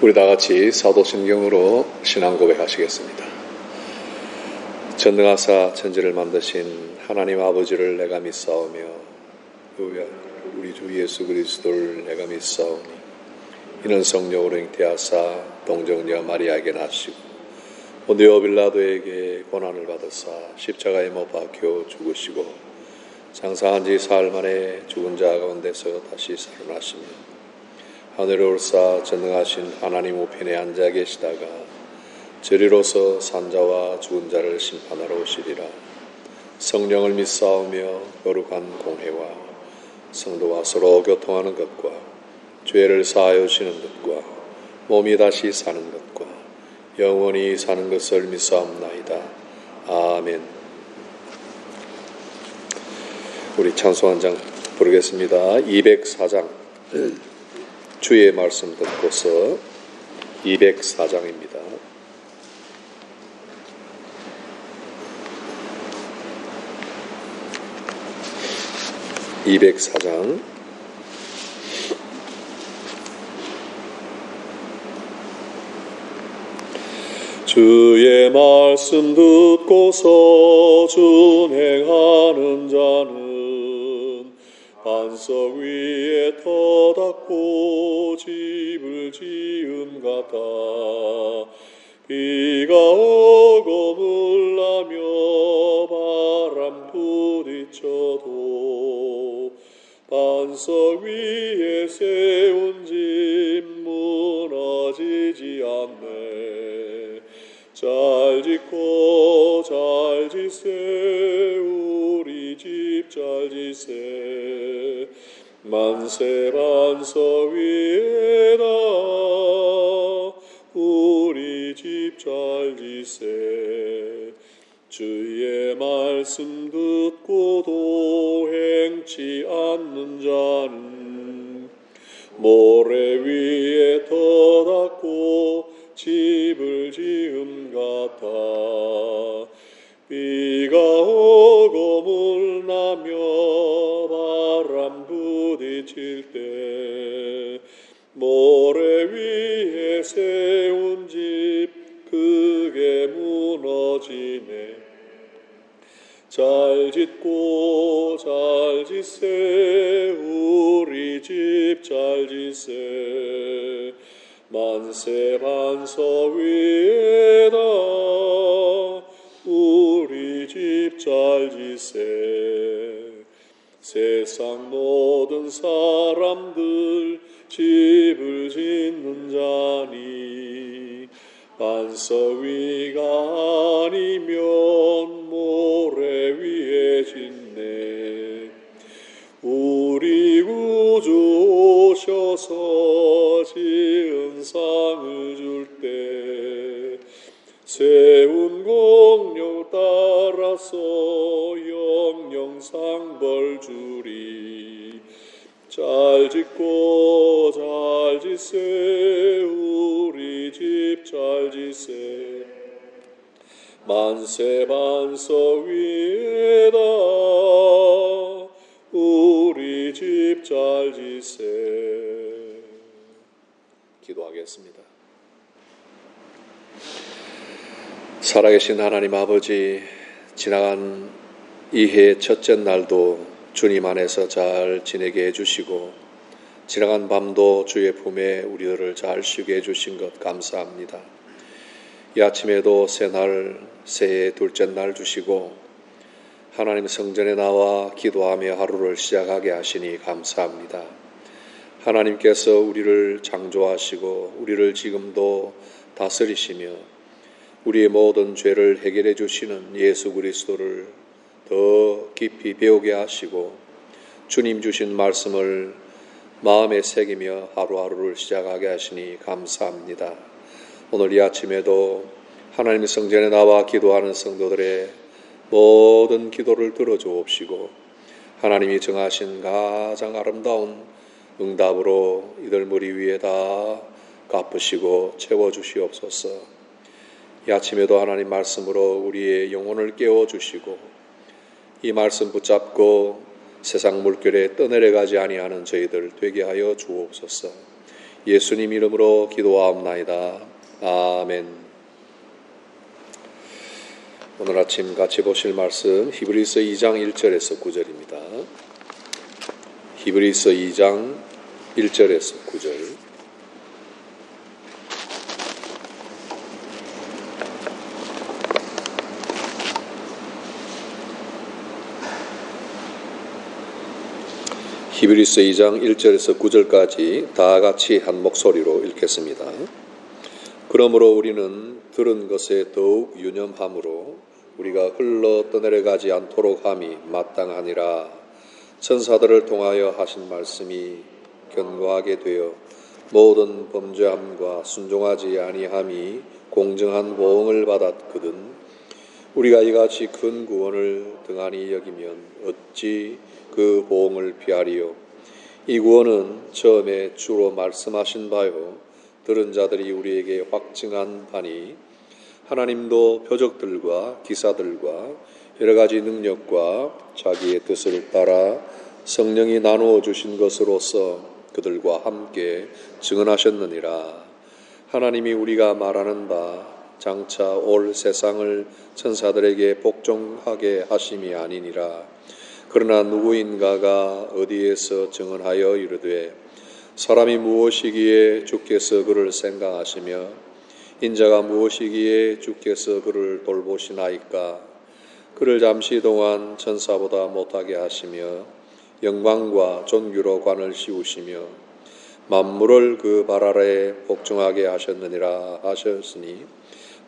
우리 다 같이 사도신경으로 신앙 고백하시겠습니다. 전능하사 천지를 만드신 하나님 아버지를 내가 믿사오며 우리 주 예수 그리스도를 내가 믿사오니 이는 성령으로 잉태하사 동정녀 마리아에게 나시고 본디오 빌라도에게 고난을 받으사 십자가에 못 박혀 죽으시고 장사한 지 사흘 만에 죽은 자 가운데서 다시 살아나시며 하늘에 올사 전능하신 하나님 우편에 앉아 계시다가 저리로서 산자와 죽은 자를 심판하러 오시리라. 성령을 믿사오며 거룩한 공회와 성도와 서로 교통하는 것과 죄를 사하여 주시는 것과 몸이 다시 사는 것과 영원히 사는 것을 믿사옵나이다. 아멘. 우리 찬송 한 장 부르겠습니다. 204장 주의 말씀 듣고서 204장입니다. 주의 말씀 듣고서 준행하는 자는 반석 위에 터닫고 집을 지은 같다. 비가 오고 물나며 바람 부딪혀도 반석 위에 세운 집 무너지지 않네. 잘 짓고 잘 지세 우리 집 잘 지세 만세 반석 위에다 우리 집 잘 지세. 주의 말씀 듣고도 행치 않는 자는 모래 위에 터닫고 집을 지은 같아. 비가 오고 물나며 바람 부딪힐 때 모래 위에 세운 집 크게 무너지네. 잘 짓고 잘 지세 우리 집 잘 지세 만세 반석 위에다 우리 집 잘 지세. 세상 모든 사람들 집을 짓는 자니 반석 위가 아니면 모래 위에 짓네. 우리 구주 오셔서 지은 상을 줄 때 세운 공룡 따라서 영영 상벌 주리. 잘 짓고 잘 지세 우리 집 잘 지세 만세 반석 위에다 우리 집 잘 지세. 기도하겠습니다. 살아계신 하나님 아버지, 지나간 이 해의 첫째 날도 주님 안에서 잘 지내게 해주시고 지나간 밤도 주의 품에 우리들을 잘 쉬게 해주신 것 감사합니다. 이 아침에도 새날 새해 둘째 날 주시고 하나님 성전에 나와 기도하며 하루를 시작하게 하시니 감사합니다. 하나님께서 우리를 창조하시고 우리를 지금도 다스리시며 우리의 모든 죄를 해결해 주시는 예수 그리스도를 더 깊이 배우게 하시고 주님 주신 말씀을 마음에 새기며 하루하루를 시작하게 하시니 감사합니다. 오늘 이 아침에도 하나님의 성전에 나와 기도하는 성도들의 모든 기도를 들어주옵시고 하나님이 정하신 가장 아름다운 응답으로 이들 머리 위에다 갚으시고 채워주시옵소서. 이 아침에도 하나님 말씀으로 우리의 영혼을 깨워주시고 이 말씀 붙잡고 세상 물결에 떠내려가지 아니하는 저희들 되게 하여 주옵소서. 예수님 이름으로 기도하옵나이다. 아멘. 오늘 아침 같이 보실 말씀 히브리서 2장 1절에서 9절입니다. 히브리서 2장 1절에서 9절. 히브리서 2장 1절에서 9절까지 다 같이 한 목소리로 읽겠습니다. 그러므로 우리는 들은 것에 더욱 유념함으로 우리가 흘러 떠내려가지 않도록 함이 마땅하니라. 천사들을 통하여 하신 말씀이 견고하게 되어 모든 범죄함과 순종하지 아니함이 공정한 보응을 받았거든. 우리가 이같이 큰 구원을 등한히 여기면 어찌 그 보응을 피하리요. 이 구원은 처음에 주로 말씀하신 바요 들은 자들이 우리에게 확증한 바니 하나님도 표적들과 기사들과 여러 가지 능력과 자기의 뜻을 따라 성령이 나누어 주신 것으로서 그들과 함께 증언하셨느니라. 하나님이 우리가 말하는 바 장차 올 세상을 천사들에게 복종하게 하심이 아니니라. 그러나 누구인가가 어디에서 증언하여 이르되 사람이 무엇이기에 주께서 그를 생각하시며 인자가 무엇이기에 주께서 그를 돌보시나이까. 그를 잠시 동안 천사보다 못하게 하시며 영광과 존귀로 관을 씌우시며 만물을 그 발 아래에 복종하게 하셨느니라 하셨으니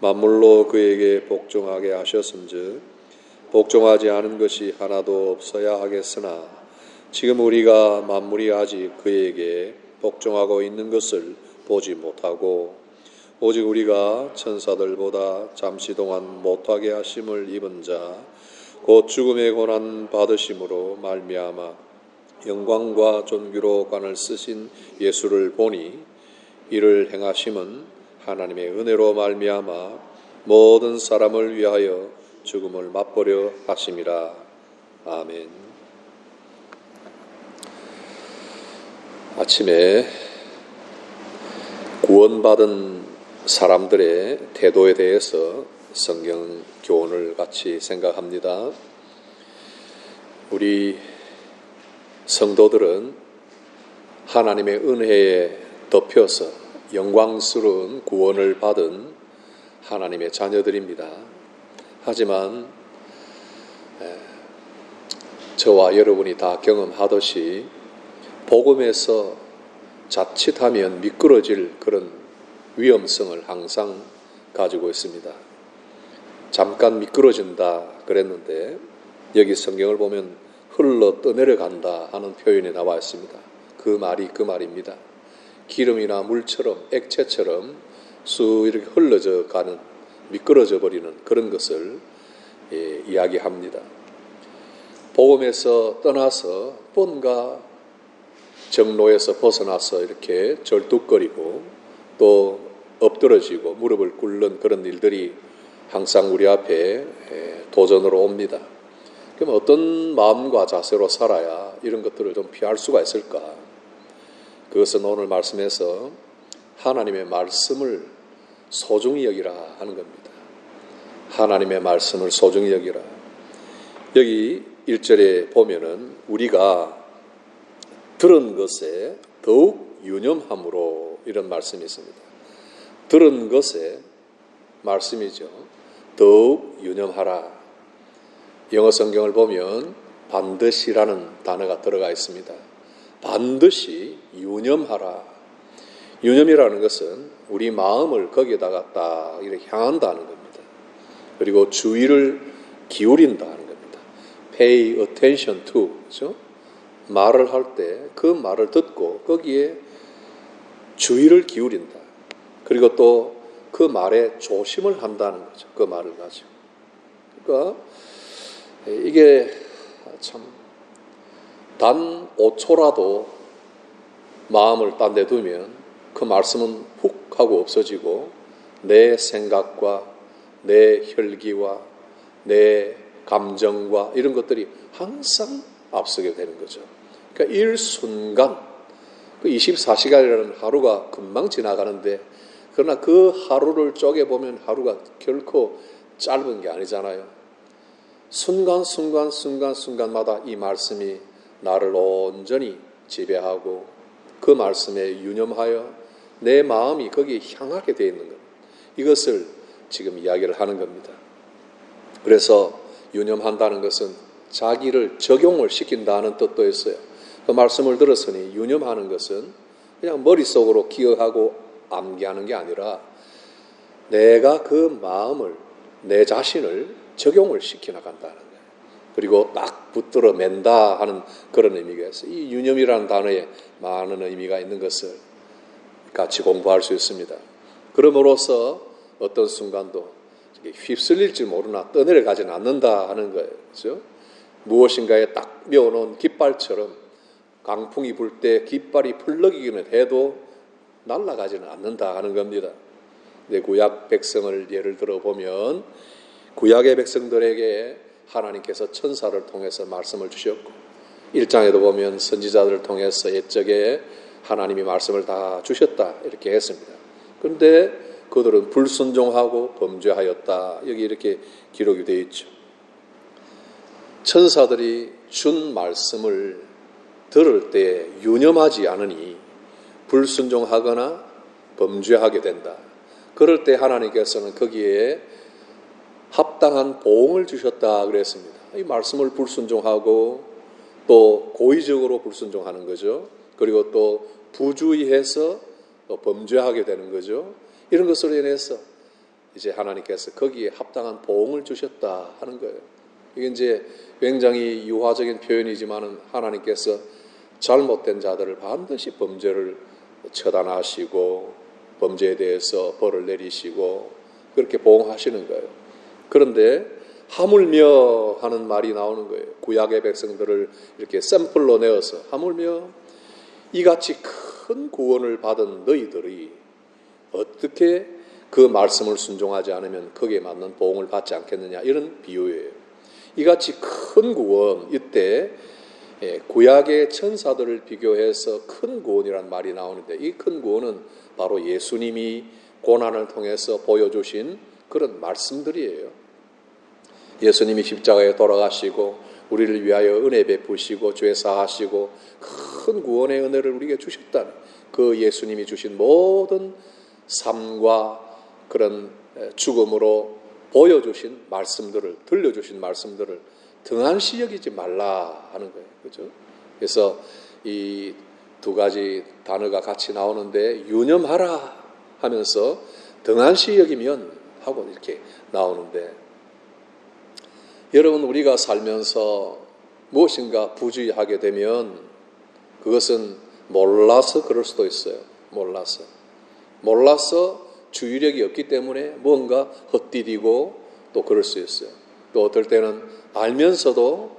만물로 그에게 복종하게 하셨은즉 복종하지 않은 것이 하나도 없어야 하겠으나 지금 우리가 만물이 아직 그에게 복종하고 있는 것을 보지 못하고 오직 우리가 천사들보다 잠시 동안 못하게 하심을 입은 자 곧 죽음의 고난 받으심으로 말미암아 영광과 존귀로 관을 쓰신 예수를 보니 이를 행하심은 하나님의 은혜로 말미암아 모든 사람을 위하여 죽음을 맛보려 하심이라. 아멘. 아침에 구원받은 사람들의 태도에 대해서 성경 교훈을 같이 생각합니다. 우리 성도들은 하나님의 은혜에 덮여서 영광스러운 구원을 받은 하나님의 자녀들입니다. 하지만 저와 여러분이 다 경험하듯이 복음에서 자칫하면 미끄러질 그런 위험성을 항상 가지고 있습니다. 잠깐 미끄러진다 그랬는데 여기 성경을 보면 흘러 떠내려간다 하는 표현이 나와 있습니다. 그 말이 그 말입니다. 기름이나 물처럼 액체처럼 쑥 이렇게 흘러져 가는 미끄러져 버리는 그런 것을 이야기합니다. 복음에서 떠나서 뭔가 정로에서 벗어나서 이렇게 절뚝거리고 또 엎드러지고 무릎을 꿇는 그런 일들이 항상 우리 앞에 도전으로 옵니다. 그럼 어떤 마음과 자세로 살아야 이런 것들을 좀 피할 수가 있을까? 그것은 오늘 말씀에서 하나님의 말씀을 소중히 여기라 하는 겁니다. 하나님의 말씀을 소중히 여기라. 여기 1절에 보면은 우리가 들은 것에 더욱 유념함으로 이런 말씀이 있습니다. 들은 것에 말씀이죠. 더욱 유념하라. 영어 성경을 보면 반드시라는 단어가 들어가 있습니다. 반드시 유념하라. 유념이라는 것은 우리 마음을 거기에다가 딱 이렇게 향한다는 겁니다. 그리고 주의를 기울인다는 겁니다. Pay attention to. 그렇죠? 말을 할 때 그 말을 듣고 거기에 주의를 기울인다. 그리고 또 그 말에 조심을 한다는 거죠. 그 말을 가지고. 그러니까 이게 참 단 5초라도 마음을 딴 데 두면 그 말씀은 훅 하고 없어지고 내 생각과 내 혈기와 내 감정과 이런 것들이 항상 앞서게 되는 거죠. 그러니까 일순간 그 24시간이라는 하루가 금방 지나가는데, 그러나 그 하루를 쪼개보면 하루가 결코 짧은 게 아니잖아요. 순간순간마다 이 말씀이 나를 온전히 지배하고 그 말씀에 유념하여 내 마음이 거기에 향하게 되어 있는 것. 이것을 지금 이야기를 하는 겁니다. 그래서 유념한다는 것은 자기를 적용을 시킨다는 뜻도 있어요. 그 말씀을 들었으니 유념하는 것은 그냥 머릿속으로 기억하고 암기하는 게 아니라 내가 그 마음을, 내 자신을 적용을 시켜나간다는 거예요. 그리고 딱 붙들어 맨다 하는 그런 의미가 있어요. 이 유념이라는 단어에 많은 의미가 있는 것을 같이 공부할 수 있습니다. 그럼으로써 어떤 순간도 휩쓸릴지 모르나 떠내려가지는 않는다 하는 거예요. 그렇죠? 무엇인가에 딱 메어놓은 깃발처럼 강풍이 불 때 깃발이 펄럭이기는 해도 날아가지는 않는다 하는 겁니다. 근데 구약 백성을 예를 들어 보면 구약의 백성들에게 하나님께서 천사를 통해서 말씀을 주셨고 1장에도 보면 선지자들을 통해서 옛적에 하나님이 말씀을 다 주셨다 이렇게 했습니다. 그런데 그들은 불순종하고 범죄하였다. 여기 이렇게 기록이 되어 있죠. 천사들이 준 말씀을 들을 때 유념하지 않으니 불순종하거나 범죄하게 된다. 그럴 때 하나님께서는 거기에 합당한 보응을 주셨다 그랬습니다. 이 말씀을 불순종하고 또 고의적으로 불순종하는 거죠. 그리고 또 부주의해서 또 범죄하게 되는 거죠. 이런 것으로 인해서 이제 하나님께서 거기에 합당한 보응을 주셨다 하는 거예요. 이게 이제 굉장히 유화적인 표현이지만은 하나님께서 잘못된 자들을 반드시 범죄를 처단하시고 범죄에 대해서 벌을 내리시고 그렇게 보응하시는 거예요. 그런데 하물며 하는 말이 나오는 거예요. 구약의 백성들을 이렇게 샘플로 내어서 하물며 이같이 큰 구원을 받은 너희들이 어떻게 그 말씀을 순종하지 않으면 거기에 맞는 보응을 받지 않겠느냐 이런 비유예요. 이같이 큰 구원, 이때 구약의 천사들을 비교해서 큰 구원이란 말이 나오는데 이 큰 구원은 바로 예수님이 고난을 통해서 보여주신 그런 말씀들이에요. 예수님이 십자가에 돌아가시고 우리를 위하여 은혜 베푸시고 죄 사하시고 큰 구원의 은혜를 우리에게 주셨다는 그 예수님이 주신 모든 삶과 그런 죽음으로 보여주신 말씀들을, 들려주신 말씀들을 등한시 여기지 말라 하는 거예요. 그죠? 그래서 이 두 가지 단어가 같이 나오는데 유념하라 하면서 등한시 여기면 하고 이렇게 나오는데 여러분 우리가 살면서 무엇인가 부주의하게 되면 그것은 몰라서 그럴 수도 있어요. 몰라서 주의력이 없기 때문에 뭔가 헛디디고 또 그럴 수 있어요. 또 어떨 때는 알면서도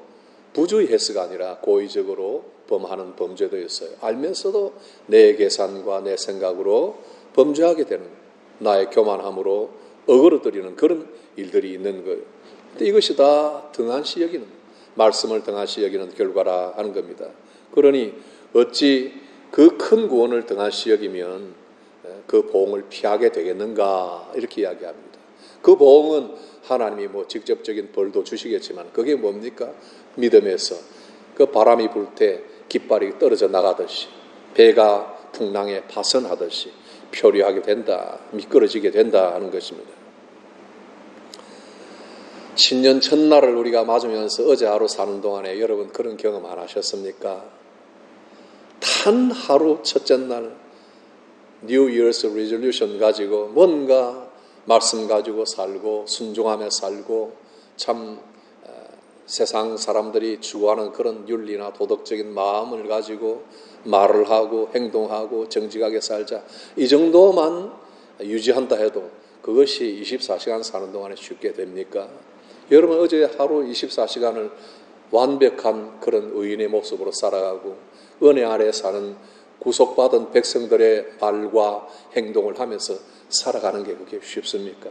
부주의해서가 아니라 고의적으로 범하는 범죄도 있어요. 알면서도 내 계산과 내 생각으로 범죄하게 되는 거예요. 나의 교만함으로 어그러뜨리는 그런 일들이 있는 거예요. 근데 이것이 다 등한시 여기는 말씀을 등한시 여기는 결과라 하는 겁니다. 그러니 어찌 그 큰 구원을 등한시 여기면 그 보응을 피하게 되겠는가 이렇게 이야기합니다. 그 보응은 하나님이 뭐 직접적인 벌도 주시겠지만 그게 뭡니까? 믿음에서 그 바람이 불 때 깃발이 떨어져 나가듯이 배가 풍랑에 파선하듯이 표류하게 된다, 미끄러지게 된다 하는 것입니다. 신년 첫날을 우리가 맞으면서 어제 하루 사는 동안에 여러분 그런 경험 안 하셨습니까? 단 하루 첫째 날 New Year's Resolution 가지고 뭔가 말씀 가지고 살고 순종하며 살고 참 세상 사람들이 추구하는 그런 윤리나 도덕적인 마음을 가지고 말을 하고 행동하고 정직하게 살자 이 정도만 유지한다 해도 그것이 24시간 사는 동안에 쉽게 됩니까? 여러분 어제 하루 24시간을 완벽한 그런 의인의 모습으로 살아가고 은혜 아래 사는 구속받은 백성들의 말과 행동을 하면서 살아가는 게 그렇게 쉽습니까?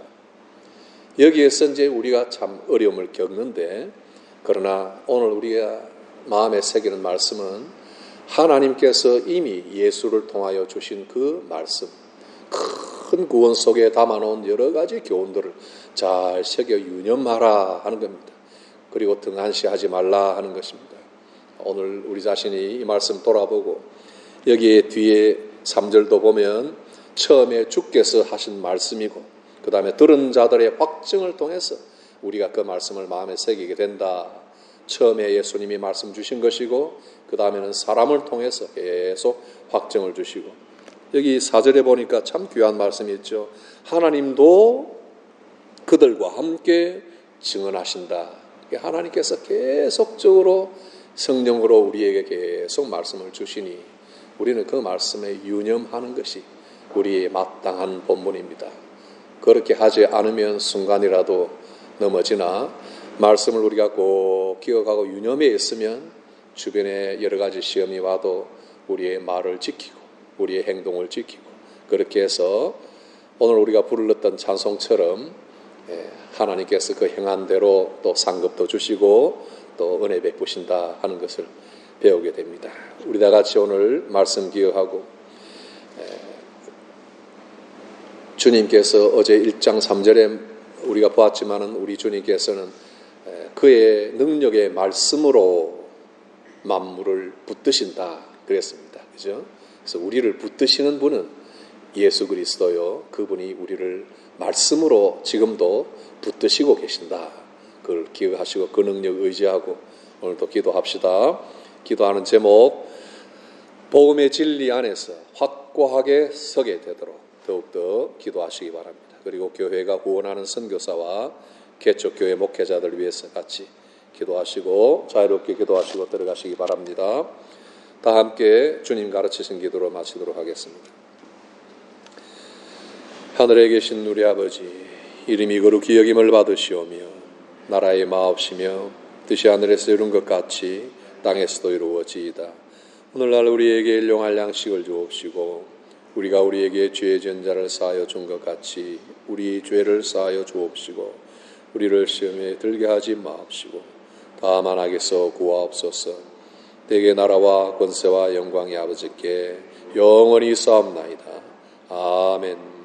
여기에서 이제 우리가 참 어려움을 겪는데 그러나 오늘 우리가 마음에 새기는 말씀은 하나님께서 이미 예수를 통하여 주신 그 말씀, 큰 구원 속에 담아놓은 여러 가지 교훈들을 잘 새겨 유념하라 하는 겁니다. 그리고 등한시하지 말라 하는 것입니다. 오늘 우리 자신이 이 말씀 돌아보고 여기에 뒤에 3절도 보면 처음에 주께서 하신 말씀이고 그 다음에 들은 자들의 확증을 통해서 우리가 그 말씀을 마음에 새기게 된다. 처음에 예수님이 말씀 주신 것이고 그 다음에는 사람을 통해서 계속 확증을 주시고 여기 4절에 보니까 참 귀한 말씀이 있죠. 하나님도 그들과 함께 증언하신다. 하나님께서 계속적으로 성령으로 우리에게 계속 말씀을 주시니 우리는 그 말씀에 유념하는 것이 우리의 마땅한 본분입니다. 그렇게 하지 않으면 순간이라도 넘어지나 말씀을 우리가 꼭 기억하고 유념해 있으면 주변에 여러 가지 시험이 와도 우리의 말을 지키고 우리의 행동을 지키고 그렇게 해서 오늘 우리가 불렀던 찬송처럼 하나님께서 그 행한 대로 또 상급도 주시고 또 은혜 베푸신다 하는 것을 배우게 됩니다. 우리 다 같이 오늘 말씀 기억하고 주님께서 어제 1장 3절에 우리가 보았지만은 우리 주님께서는 그의 능력의 말씀으로 만물을 붙드신다 그랬습니다. 그죠? 그래서 우리를 붙드시는 분은 예수 그리스도요. 그분이 우리를 말씀으로 지금도 붙드시고 계신다. 그걸 기억하시고 그 능력 의지하고 오늘도 기도합시다. 기도하는 제목 복음의 진리 안에서 확고하게 서게 되도록 더욱더 기도하시기 바랍니다. 그리고 교회가 후원하는 선교사와 개척교회 목회자들 위해서 같이 기도하시고 자유롭게 기도하시고 들어가시기 바랍니다. 다 함께 주님 가르치신 기도로 마치도록 하겠습니다. 하늘에 계신 우리 아버지 이름이 거룩히 여김을 받으시오며 나라의 마옵시며 뜻이 하늘에서 이룬 것 같이 땅에서도 이루어지이다. 오늘날 우리에게 일용할 양식을 주옵시고 우리가 우리에게 죄 지은 자를 사하여 준 것 같이 우리 죄를 사하여 주옵시고 우리를 시험에 들게 하지 마옵시고 다만 악에서 구하옵소서. 대개 나라와 권세와 영광이 아버지께 영원히 싸움나이다. 아멘.